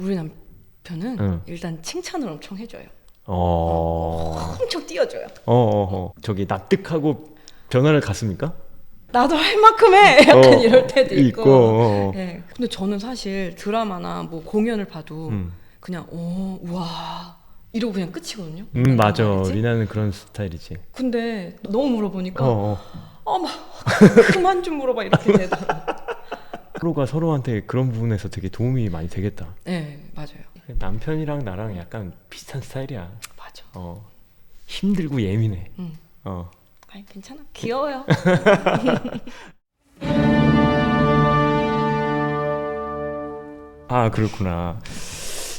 우리 남편은 응. 일단 칭찬을 엄청 해줘요. 어. 엄청 띄워줘요. 저기 납득하고 변화를 갔습니까? 나도 할 만큼 해. 약간 이럴 때도 있고. 있고. 네. 근데 저는 사실 드라마나 뭐 공연을 봐도 음. 그냥 우와 이러고 그냥 끝이거든요. 맞아. 말이지? 리나는 그런 스타일이지. 근데 너무 물어보니까 어. 막 그만 좀 물어봐 이렇게 되더라고요. 서로가 서로한테 그런 부분에서 되게 도움이 많이 되겠다. 네, 맞아요. 남편이랑 나랑 약간 비슷한 스타일이야. 맞아. 힘들고 예민해. 아니 괜찮아. 귀여워요. 아, 그렇구나.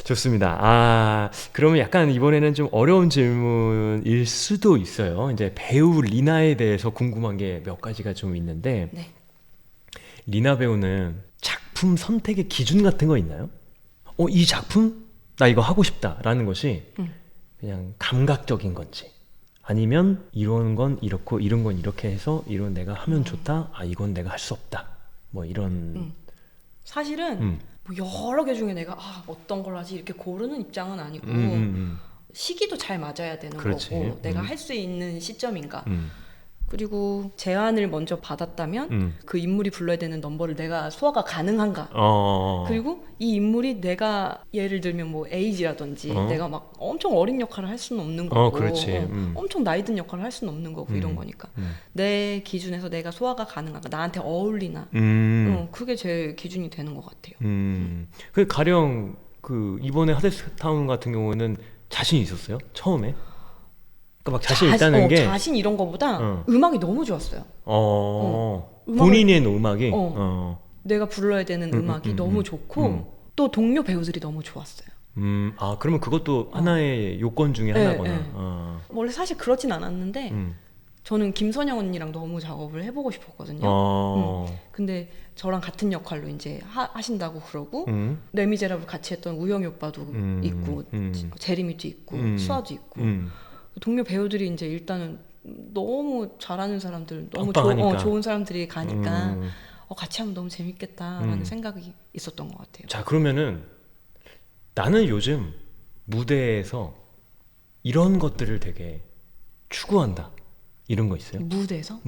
좋습니다. 그러면 약간 이번에는 좀 어려운 질문일 수도 있어요. 이제 배우 리나에 대해서 궁금한 게 몇 가지가 좀 있는데, 네. 리나 배우는 작품 선택의 기준 같은 거 있나요? 이 작품? 나 이거 하고 싶다라는 것이 그냥 감각적인 건지, 아니면 이런 건 이렇고 이런 건 이렇게 해서 이런 내가 하면 좋다, 이건 내가 할 수 없다, 뭐 이런. 사실은 뭐 여러 개 중에 내가 어떤 걸 하지 이렇게 고르는 입장은 아니고 시기도 잘 맞아야 되는 그렇지. 거고 내가 할 수 있는 시점인가. 음. 그리고 제안을 먼저 받았다면 그 인물이 불러야 되는 넘버를 내가 소화가 가능한가. 그리고 이 인물이 내가 예를 들면 뭐 에이지라든지 내가 막 엄청 어린 역할을 할 수는 없는 거고 그렇지. 엄청 나이 든 역할을 할 수는 없는 거고 이런 거니까 내 기준에서 내가 소화가 가능한가, 나한테 어울리나. 그게 제 기준이 되는 것 같아요. 그 가령 그 이번에 하데스타운 같은 경우는 자신 있었어요? 처음에? 그러니까 막 자신 있다는 게 자신 이런 거보다 음악이 너무 좋았어요. 본인의 음악이 내가 불러야 되는 음악이 너무 좋고 또 동료 배우들이 너무 좋았어요. 그러면 그것도 하나의 요건 중에 하나구나. 네. 원래 사실 그러진 않았는데 저는 김선영 언니랑 너무 작업을 해보고 싶었거든요. 근데 저랑 같은 역할로 이제 하신다고 그러고 레미제라블 같이 했던 우영이 오빠도 있고 제리미도 있고 수아도 있고 동료 배우들이 이제 일단은 너무 잘하는 사람들, 너무 좋은 사람들이 가니까 같이 하면 너무 재밌겠다라는 생각이 있었던 것 같아요. 자, 그러면은 나는 요즘 무대에서 이런 것들을 되게 추구한다, 이런 거 있어요? 무대에서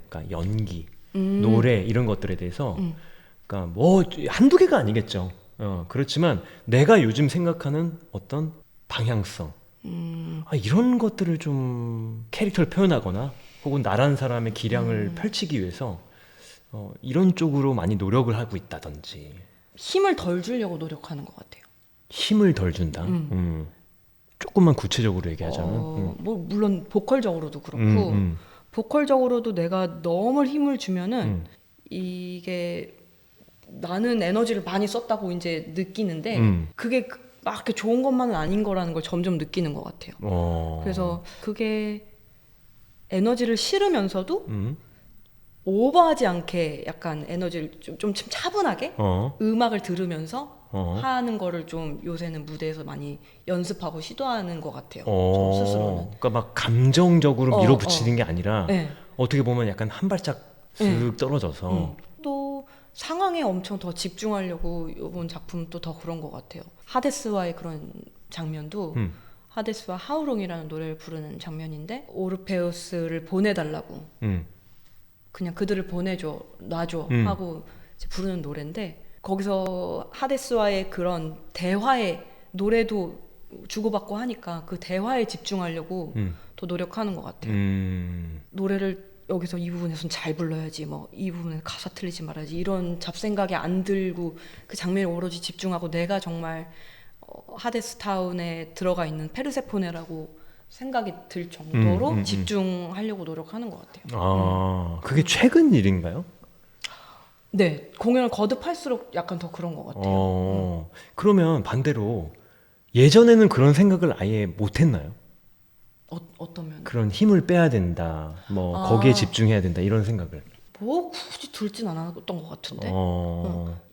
그러니까 연기, 노래 이런 것들에 대해서 그러니까 뭐 한두 개가 아니겠죠. 그렇지만 내가 요즘 생각하는 어떤 방향성, 이런 것들을 좀 캐릭터를 표현하거나 혹은 나라는 사람의 기량을 펼치기 위해서 이런 쪽으로 많이 노력을 하고 있다든지. 힘을 덜 주려고 노력하는 것 같아요. 힘을 덜 준다. 조금만 구체적으로 얘기하자면. 뭐 물론 보컬적으로도 그렇고 보컬적으로도 내가 너무 힘을 주면은 이게 나는 에너지를 많이 썼다고 이제 느끼는데 그게 막 이렇게 좋은 것만은 아닌 거라는 걸 점점 느끼는 것 같아요. 그래서 그게 에너지를 실으면서도 오버하지 않게 약간 에너지를 좀 차분하게 음악을 들으면서 하는 거를 좀 요새는 무대에서 많이 연습하고 시도하는 것 같아요. 저 스스로는. 그러니까 막 감정적으로 밀어붙이는 게 아니라 네. 어떻게 보면 약간 한 발짝 쓱 떨어져서. 또 상황에 엄청 더 집중하려고 이번 작품도 더 그런 것 같아요. 하데스와의 그런 장면도 하데스와 하우롱이라는 노래를 부르는 장면인데 오르페우스를 보내달라고 그냥 그들을 놔줘 하고 이제 부르는 노래인데 노래인데 하데스와의 그런 대화의 노래도 주고받고 하니까 그 대화에 집중하려고 더 노력하는 것 같아요. 노래를 여기서 이 부분에선 잘 불러야지, 뭐 이 부분에 가사 틀리지 말아야지, 이런 잡생각이 안 들고 그 장면에 오로지 집중하고 내가 정말 하데스타운에 들어가 있는 페르세포네라고 생각이 들 정도로 집중하려고 노력하는 것 같아요. 그게 최근 일인가요? 네, 공연을 거듭할수록 약간 더 그런 것 같아요. 그러면 반대로 예전에는 그런 생각을 아예 못했나요? 어떤 면? 그런 힘을 빼야 된다, 뭐 거기에 집중해야 된다, 이런 생각을. 뭐 굳이 들진 않았던 것 같은데.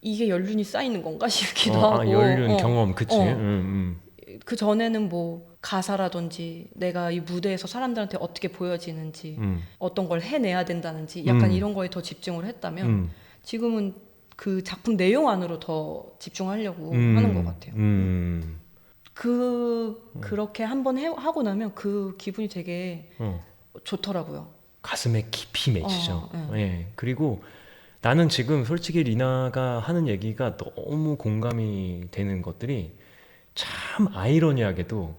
이게 연륜이 쌓이는 건가 싶기도 하고. 연륜 경험, 그치. 그 전에는 뭐 가사라든지 내가 이 무대에서 사람들한테 어떻게 보여지는지 어떤 걸 해내야 된다는지 약간 이런 거에 더 집중을 했다면 지금은 그 작품 내용 안으로 더 집중하려고 하는 것 같아요. 그렇게 한번 하고 나면 그 기분이 되게 좋더라고요. 가슴에 깊이 맺히죠. 네. 예. 그리고 나는 지금 솔직히 리나가 하는 얘기가 너무 공감이 되는 것들이 참 아이러니하게도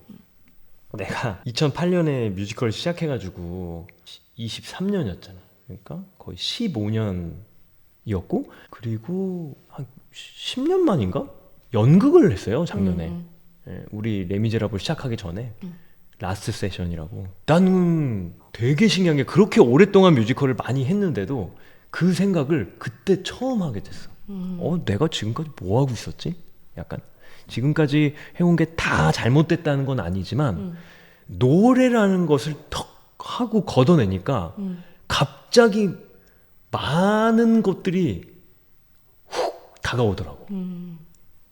내가 2008년에 뮤지컬 시작해가지고 23년이었잖아. 그러니까 거의 15년이었고 그리고 한 10년 만인가? 연극을 했어요 작년에. 예, 우리 레미제라블 시작하기 전에 라스트 세션이라고. 나는 되게 신기한 게 그렇게 오랫동안 뮤지컬을 많이 했는데도 그 생각을 그때 처음 하게 됐어. 내가 지금까지 뭐 하고 있었지? 약간 지금까지 해온 게 다 잘못됐다는 건 아니지만 노래라는 것을 턱 하고 걷어내니까 갑자기 많은 것들이 훅 다가오더라고.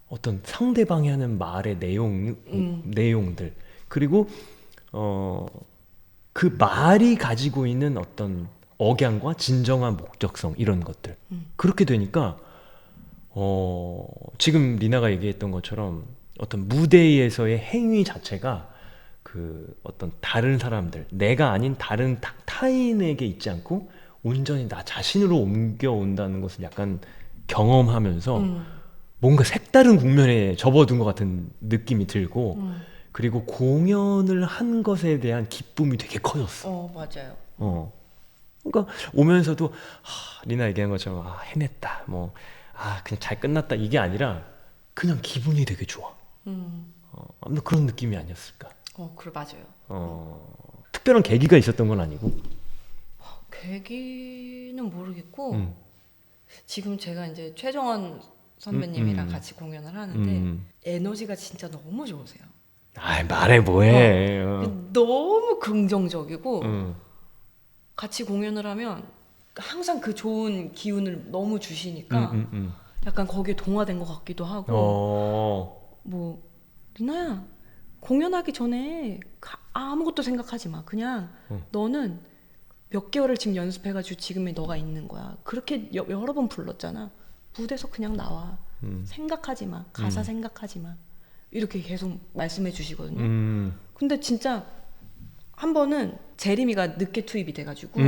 어떤 상대방이 하는 말의 내용들 그리고 그 말이 가지고 있는 어떤 억양과 진정한 목적성 이런 것들 그렇게 되니까 지금 리나가 얘기했던 것처럼 어떤 무대에서의 행위 자체가 그 어떤 다른 사람들 내가 아닌 다른 타인에게 있지 않고 온전히 나 자신으로 옮겨온다는 것을 약간 경험하면서 뭔가 색다른 국면에 접어든 것 같은 느낌이 들고 그리고 공연을 한 것에 대한 기쁨이 되게 커졌어. 맞아요. 그러니까 오면서도 리나 얘기한 것처럼 해냈다 뭐 그냥 잘 끝났다 이게 아니라 그냥 기분이 되게 좋아. 아무튼 그런 느낌이 아니었을까. 그래 맞아요. 특별한 계기가 있었던 건 아니고. 계기는 모르겠고 지금 제가 이제 최정원 선배님이랑 같이 공연을 하는데 에너지가 진짜 너무 좋으세요. 말해 뭐해. 너무 긍정적이고 같이 공연을 하면 항상 그 좋은 기운을 너무 주시니까 약간 거기에 동화된 것 같기도 하고 뭐 리나야 공연하기 전에 아무것도 생각하지 마. 그냥 너는 몇 개월을 지금 연습해가지고 지금의 너가 있는 거야. 그렇게 여러 번 불렀잖아. 무대에서 그냥 나와. 생각하지 마. 가사 생각하지 마. 이렇게 계속 말씀해 주시거든요. 근데 진짜 한 번은 제리미가 늦게 투입이 돼가지고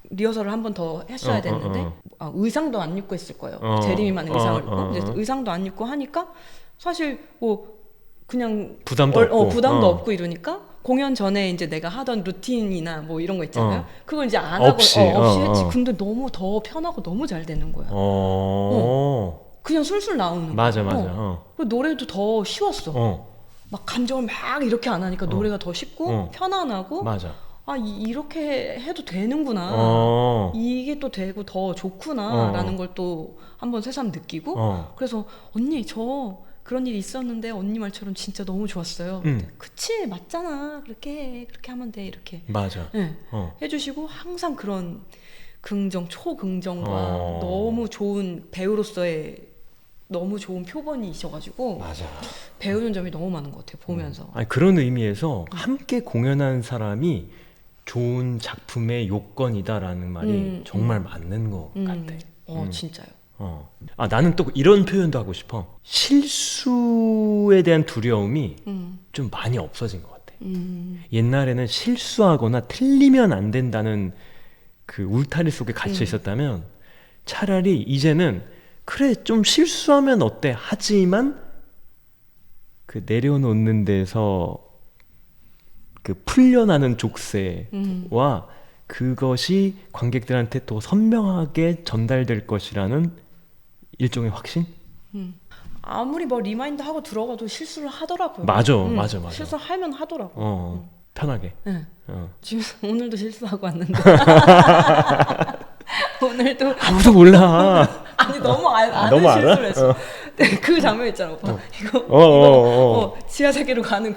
리허설을 한 번 더 했어야 됐는데 의상도 안 입고 했을 거예요. 제리미만 의상을 입고 이제 의상도 안 입고 하니까 사실 뭐 그냥 부담도 없고 부담도 없고 이러니까 공연 전에 이제 내가 하던 루틴이나 뭐 이런 거 있잖아요. 그걸 이제 안 없이, 하고 없이 했지. 근데 너무 더 편하고 너무 잘 되는 거야. 그냥 술술 나오는 거야. 맞아. 그 노래도 더 쉬웠어. 막 감정을 막 이렇게 안 하니까 노래가 더 쉽고 편안하고. 맞아. 이렇게 해도 되는구나. 이게 또 되고 더 좋구나라는 걸 또 한번 새삼 느끼고. 그래서 언니 저 그런 일이 있었는데 언니 말처럼 진짜 너무 좋았어요. 그치 맞잖아. 그렇게 하면 돼 이렇게. 맞아. 네. 해주시고 항상 그런 초긍정과 너무 좋은 배우로서의 너무 좋은 표본이셔가지고 맞아. 배우는 점이 너무 많은 것 같아요. 보면서. 그런 의미에서 함께 공연한 사람이 좋은 작품의 요건이다라는 말이 정말 맞는 것 같아. 진짜요. 나는 또 이런 표현도 하고 싶어. 실수에 대한 두려움이 좀 많이 없어진 것 같아. 옛날에는 실수하거나 틀리면 안 된다는 그 울타리 속에 갇혀 있었다면 차라리 이제는 그래 좀 실수하면 어때 하지만 그 내려놓는 데서 그 풀려나는 족쇄와 그것이 관객들한테 또 선명하게 전달될 것이라는 일종의 확신? 아무리 뭐 리마인드 하고 들어가도 실수를 하더라고요. 맞아. 실수하면 하더라고. 편하게. 네. 지금 오늘도 실수하고 왔는데. 오늘도 아무도 몰라. 아니 너무 아는 너무 실수를 했어. 네, 그 장면 있잖아, 오빠. 이거 지하 세계로 가는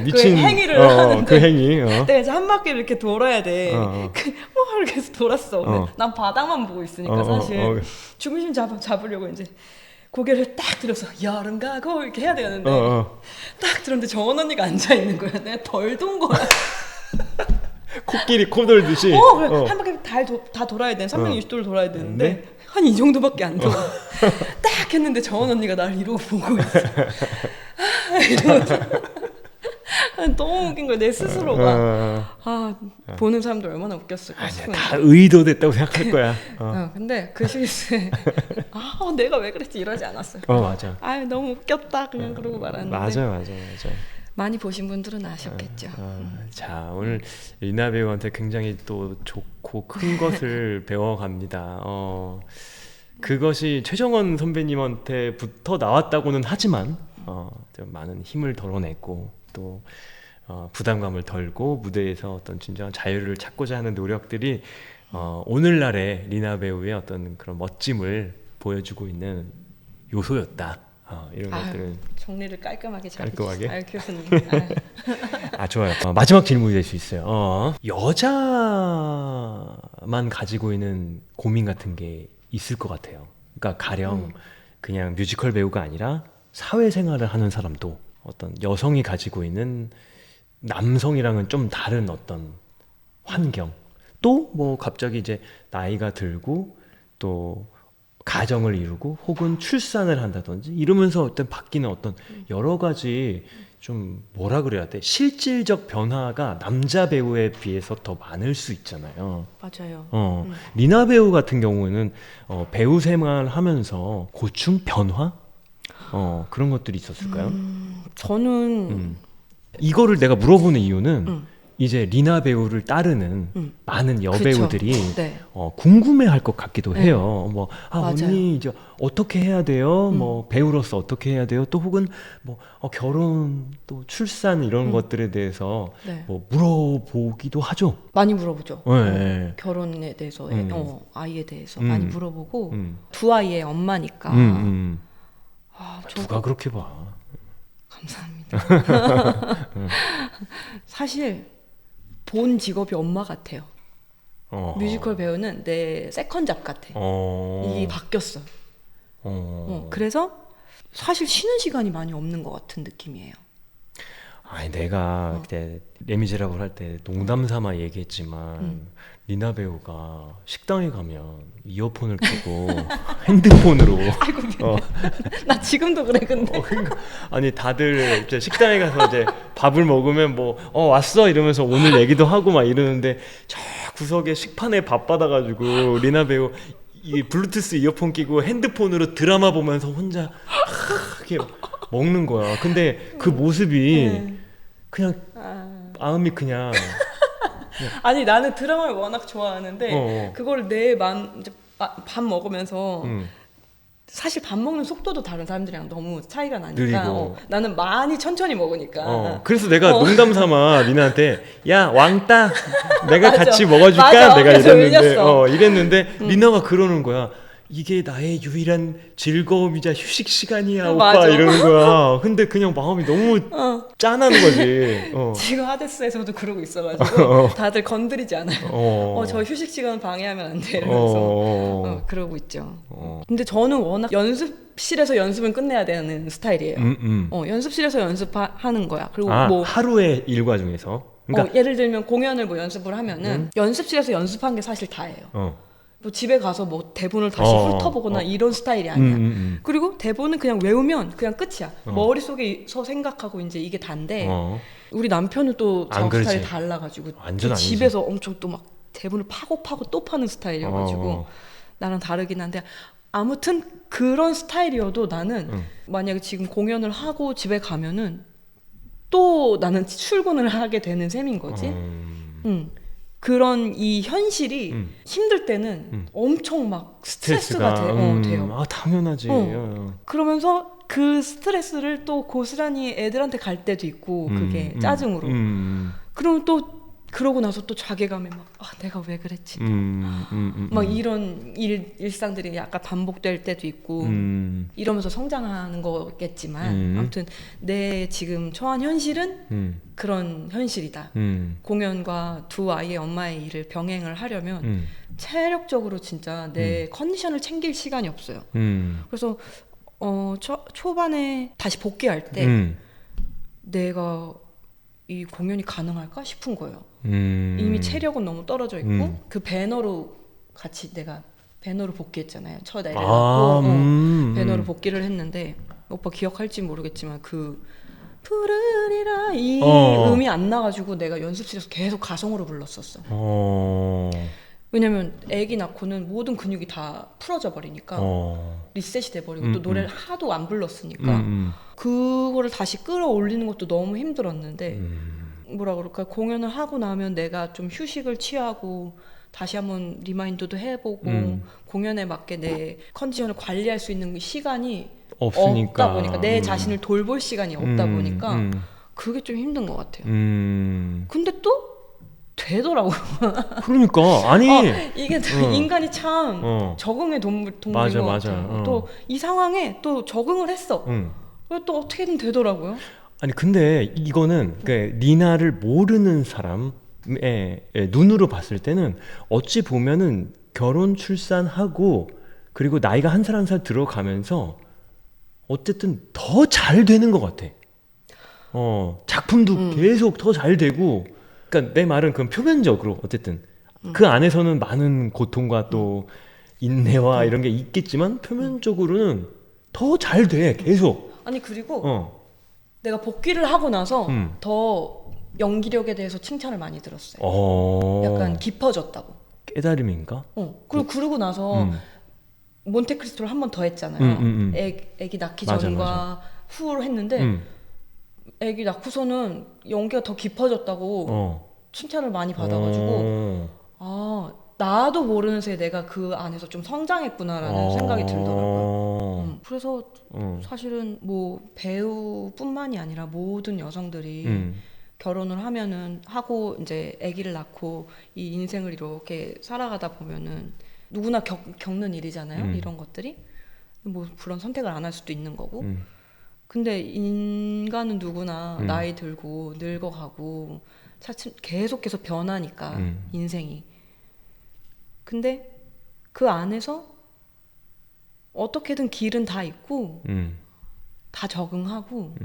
미친 그 행위를 하는데 그 행위. 그래서 한 바퀴를 이렇게 돌아야 돼. 이렇게 해서 돌았어. 근데 난 바닥만 보고 있으니까 사실 중심 잡으려고 이제 고개를 딱 들어서 여름 가고 이렇게 해야 되는데 딱 들었는데 정원 언니가 앉아 있는 거야. 내가 덜 돈 거야. 코끼리 코 돌듯이. 그래. 한 바퀴 다 돌아야 돼. 360도를 돌아야 되는데 한 이 정도밖에 안 돼. 딱 했는데 정원 언니가 나를 이러고 보고 있어. 이러면서 너무 웃긴 거야 내 스스로가. 보는 사람들 얼마나 웃겼을까 싶은. 다 의도됐다고 생각할 거야. 근데 그 실수에 내가 왜 그랬지 이러지 않았어요. 맞아. 너무 웃겼다 그냥 그러고 말았는데. 맞아. 많이 보신 분들은 아셨겠죠. 자, 오늘 리나 배우한테 굉장히 또 좋고 큰 것을 배워갑니다. 그것이 최정원 선배님한테부터 나왔다고는 하지만 좀 많은 힘을 덜어냈고 또 부담감을 덜고 무대에서 어떤 진정한 자유를 찾고자 하는 노력들이 오늘날의 리나 배우의 어떤 그런 멋짐을 보여주고 있는 요소였다. 이런 것들은 정리를 깔끔하게 깔끔하게 교수님. 좋아요. 마지막 질문이 될 수 있어요. 여자만 가지고 있는 고민 같은 게 있을 것 같아요. 그러니까 가령 그냥 뮤지컬 배우가 아니라 사회생활을 하는 사람도 어떤 여성이 가지고 있는 남성이랑은 좀 다른 어떤 환경, 또 뭐 갑자기 이제 나이가 들고 또 가정을 이루고 혹은 출산을 한다든지 이러면서 어떤 바뀌는 어떤 여러 가지 좀 뭐라 그래야 돼? 실질적 변화가 남자 배우에 비해서 더 많을 수 있잖아요. 맞아요. 리나 배우 같은 경우에는 배우 생활하면서 고충 변화? 그런 것들이 있었을까요? 저는 이거를 내가 물어보는 이유는 이제 리나 배우를 따르는 많은 여배우들이 네. 궁금해할 것 같기도 해요. 뭐 맞아요. 언니 이제 어떻게 해야 돼요? 뭐 배우로서 어떻게 해야 돼요? 또 혹은 뭐 결혼 또 출산 이런 것들에 대해서 네. 뭐 물어보기도 하죠. 많이 물어보죠. 네. 결혼에 대해서, 아이에 대해서 많이 물어보고 두 아이의 엄마니까. 누가 그렇게 봐? 감사합니다. 사실 본 직업이 엄마 같아요. 뮤지컬 배우는 내 세컨잡 같아. 이게 바뀌었어. 그래서 사실 쉬는 시간이 많이 없는 것 같은 느낌이에요. 내가 그때 레미제라블 할 때 농담 삼아 얘기했지만 리나 배우가 식당에 가면 이어폰을 끼고 핸드폰으로 아이고 나 지금도 그래 근데. 아니 다들 이제 식당에 가서 이제 밥을 먹으면 뭐 왔어 이러면서 오늘 얘기도 하고 막 이러는데 저 구석에 식판에 밥 받아가지고 리나 배우 이 블루투스 이어폰 끼고 핸드폰으로 드라마 보면서 혼자 이렇게 먹는 거야. 근데 그 모습이 그냥 마음이 그냥 아니 나는 드라마를 워낙 좋아하는데 그걸 이제 밥 먹으면서 사실 밥 먹는 속도도 다른 사람들이랑 너무 차이가 나니까 나는 많이 천천히 먹으니까 그래서 내가 농담 삼아 리나한테 야 왕따 내가 맞아. 같이 먹어줄까? 맞아. 내가 이랬는데 이랬어. 리나가 그러는 거야. 이게 나의 유일한 즐거움이자 휴식 시간이야 오빠 맞아. 이러는 거야. 근데 그냥 마음이 너무 짠하는 거지. 지금 하데스에서도 그러고 있어가지고 다들 건드리지 않아요. 저 휴식 시간 방해하면 안 돼 이러면서 그러고 있죠. 근데 저는 워낙 연습실에서 연습은 끝내야 되는 스타일이에요. 연습실에서 연습하는 거야. 그리고 뭐 하루의 일과 중에서 그러니까 예를 들면 공연을 뭐 연습을 하면은 연습실에서 연습한 게 사실 다예요. 뭐 집에 가서 뭐 대본을 다시 훑어보거나 이런 스타일이 아니야. 그리고 대본은 그냥 외우면 그냥 끝이야. 머릿속에서 생각하고 이제 이게 단데 우리 남편은 또 작업 스타일이 달라가지고 또 집에서 엄청 또 막 대본을 파고 또 파는 스타일이어가지고 나랑 다르긴 한데 아무튼 그런 스타일이어도 나는 만약에 지금 공연을 하고 집에 가면은 또 나는 출근을 하게 되는 셈인 거지. 그런 이 현실이 힘들 때는 엄청 막 스트레스가 돼요. 당연하지. 그러면서 그 스트레스를 또 고스란히 애들한테 갈 때도 있고 그게 짜증으로. 그러면 또 그러고 나서 또 자괴감에 막 내가 왜 그랬지? 막 이런 일상들이 약간 반복될 때도 있고 이러면서 성장하는 거겠지만 아무튼 내 지금 처한 현실은 그런 현실이다. 공연과 두 아이의 엄마의 일을 병행을 하려면 체력적으로 진짜 내 컨디션을 챙길 시간이 없어요. 그래서 초반에 다시 복귀할 때 내가 이 공연이 가능할까 싶은 거예요. 이미 체력은 너무 떨어져 있고 그 배너로 같이 내가 배너로 복귀했잖아요. 첫 애를 낳고 배너로 복귀를 했는데 오빠 기억할지 모르겠지만 그 푸르리라 이 음이 안 나가지고 내가 연습실에서 계속 가성으로 불렀었어. 왜냐면 애기 낳고는 모든 근육이 다 풀어져 버리니까 리셋이 돼버리고 또 노래를 하도 안 불렀으니까 그거를 다시 끌어올리는 것도 너무 힘들었는데 뭐라 그럴까, 공연을 하고 나면 내가 좀 휴식을 취하고 다시 한번 리마인드도 해보고 공연에 맞게 내 컨디션을 관리할 수 있는 시간이 없으니까. 없다 보니까 내 자신을 돌볼 시간이 없다 보니까 그게 좀 힘든 것 같아요. 근데 또 되더라고요. 그러니까 아니 이게 인간이 참 적응의 동물인 맞아, 것 맞아. 같아요. 또 이 상황에 또 적응을 했어. 그리고 또 어떻게든 되더라고요. 아니 근데 이거는 그러니까 리나를 모르는 사람의 눈으로 봤을 때는 어찌 보면은 결혼 출산하고 그리고 나이가 한 살 한 살 들어가면서 어쨌든 더 잘 되는 것 같아. 작품도 계속 더 잘 되고, 그러니까 내 말은 그건 표면적으로 어쨌든 그 안에서는 많은 고통과 또 인내와 이런 게 있겠지만 표면적으로는 더 잘 돼, 계속. 아니 그리고 내가 복귀를 하고 나서 더 연기력에 대해서 칭찬을 많이 들었어요. 약간 깊어졌다고. 깨달음인가? 그러고 나서 몬테크리스토를 한 번 더 했잖아요. 애기 낳기 맞아, 전과 맞아. 후로 했는데 애기 낳고서는 연기가 더 깊어졌다고 칭찬을 많이 받아가지고 나도 모르는 새에 내가 그 안에서 좀 성장했구나라는 생각이 들더라고요. 그래서 사실은 뭐 배우뿐만이 아니라 모든 여성들이 결혼을 하고 이제 아기를 낳고 이 인생을 이렇게 살아가다 보면은 누구나 겪는 일이잖아요. 이런 것들이 뭐 그런 선택을 안 할 수도 있는 거고. 근데 인간은 누구나 나이 들고 늙어가고 계속해서 변하니까 인생이. 근데 그 안에서 어떻게든 길은 다 있고 다 적응하고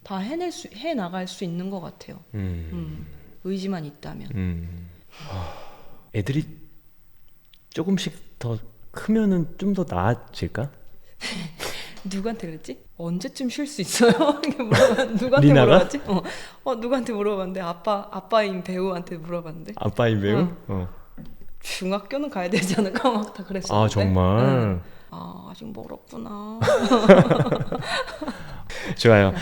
다 해나갈 수 있는 것 같아요. 의지만 있다면. 애들이 조금씩 더 크면은 좀 더 나아질까? 누구한테 그랬지? 언제쯤 쉴 수 있어요? 누구한테 리나가? 물어봤지? 누구한테 물어봤는데 아빠인 배우한테 물어봤는데. 아빠인 배우? 중학교는 가야 되지 않을까 막 다 그랬었는데. 아 정말. 아직 멀었구나. 좋아요.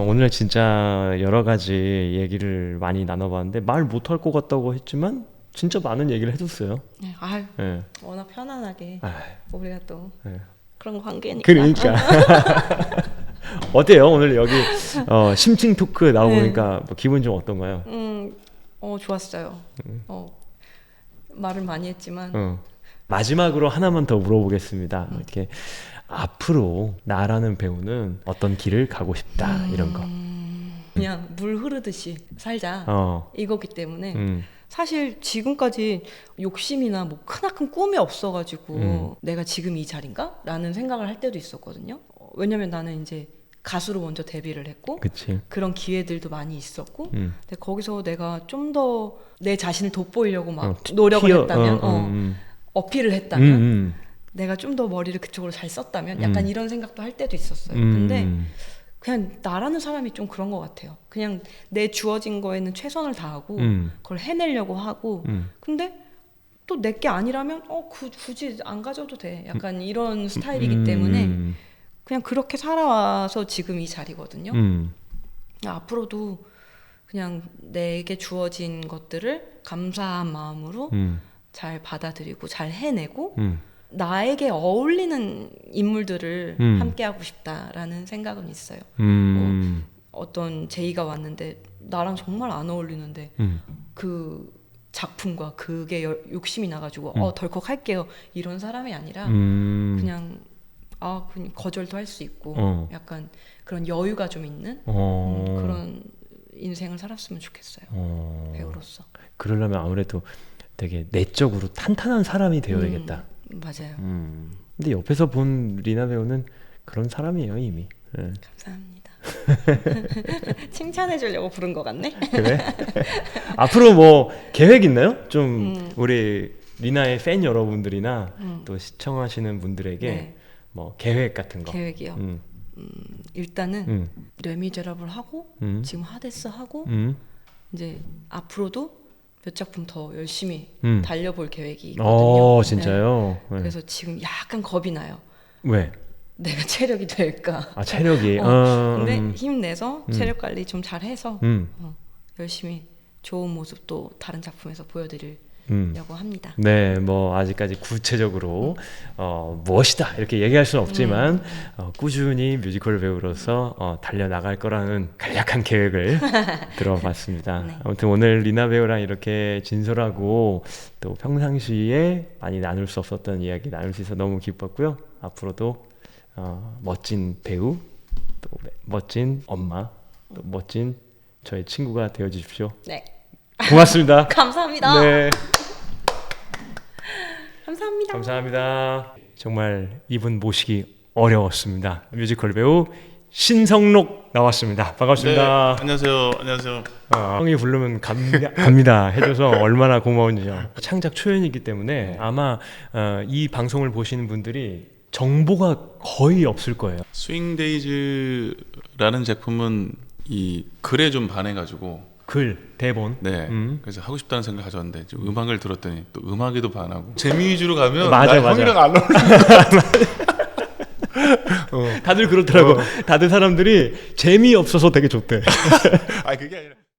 오늘 진짜 여러 가지 얘기를 많이 나눠봤는데 말 못할 것 같다고 했지만 진짜 많은 얘기를 해줬어요. 네. 워낙 편안하게 우리가 또 그런 관계니까. 그러니까. 어때요? 오늘 여기 심층 토크 나오니까 뭐 기분 좀 어떤가요? 좋았어요. 말을 많이 했지만 마지막으로 하나만 더 물어보겠습니다. 이렇게 앞으로 나라는 배우는 어떤 길을 가고 싶다 이런 거. 그냥 물 흐르듯이 살자 이거기 때문에 사실 지금까지 욕심이나 뭐 크나큰 꿈이 없어가지고 내가 지금 이 자리인가? 라는 생각을 할 때도 있었거든요. 왜냐면 나는 이제 가수로 먼저 데뷔를 했고 그치. 그런 기회들도 많이 있었고 근데 거기서 내가 좀 더 내 자신을 돋보이려고 막 노력을 했다면 어필을 했다면 내가 좀 더 머리를 그쪽으로 잘 썼다면 약간 이런 생각도 할 때도 있었어요. 근데 그냥 나라는 사람이 좀 그런 것 같아요. 그냥 내 주어진 거에는 최선을 다하고 그걸 해내려고 하고 근데 또 내게 아니라면 굳이 안 가져도 돼. 약간 이런 스타일이기 때문에 그냥 그렇게 살아와서 지금 이 자리거든요. 앞으로도 그냥 내게 주어진 것들을 감사한 마음으로 잘 받아들이고 잘 해내고 나에게 어울리는 인물들을 함께하고 싶다라는 생각은 있어요. 뭐 어떤 제이가 왔는데 나랑 정말 안 어울리는데 그 작품과 그게 욕심이 나가지고 덜컥 할게요 이런 사람이 아니라 그냥 거절도 할 수 있고 약간 그런 여유가 좀 있는 그런 인생을 살았으면 좋겠어요. 배우로서. 그러려면 아무래도 되게 내적으로 탄탄한 사람이 되어야겠다. 맞아요. 근데 옆에서 본 리나 배우는 그런 사람이에요 이미. 감사합니다. 칭찬해 주려고 부른 것 같네. 그래? 앞으로 뭐 계획 있나요? 좀 우리 리나의 팬 여러분들이나 또 시청하시는 분들에게 네. 뭐 계획 같은 거. 계획이요. 일단은 레미제라블 하고 지금 하데스 하고 이제 앞으로도 몇 작품 더 열심히 달려볼 계획이 있거든요. 진짜요? 네. 그래서 지금 약간 겁이 나요. 왜? 내가 체력이 될까? 아, 체력이. 근데 힘내서 체력 관리 좀 잘해서 열심히 좋은 모습도 다른 작품에서 보여드리려고 합니다. 네, 뭐 아직까지 구체적으로 무엇이다 이렇게 얘기할 수는 없지만 꾸준히 뮤지컬 배우로서 달려나갈 거라는 간략한 계획을 들어봤습니다. 네. 아무튼 오늘 리나 배우랑 이렇게 진솔하고 또 평상시에 많이 나눌 수 없었던 이야기 나눌 수 있어서 너무 기뻤고요. 앞으로도 멋진 배우, 또 멋진 엄마, 또 멋진 저의 친구가 되어 주십시오. 네. 고맙습니다. 감사합니다. 네. 감사합니다. 감사합니다. 정말 이분 모시기 어려웠습니다. 뮤지컬 배우 신성록 나왔습니다. 반갑습니다. 네, 안녕하세요. 안녕하세요. 형이 부르면 갑니다 해줘서 얼마나 고마운지요. 창작 초연이기 때문에 아마 이 방송을 보시는 분들이 정보가 거의 없을 거예요. 스윙데이즈라는 작품은 이 글에 좀 반해가지고 글, 대본. 네. 그래서 하고 싶다는 생각을 가졌는데 좀 음악을 들었더니 또 음악에도 반하고 재미 위주로 가면 맞아. 형이랑 안 어울려. 다들 그렇더라고. 다들 사람들이 재미없어서 되게 좋대. 아 그게 아니라.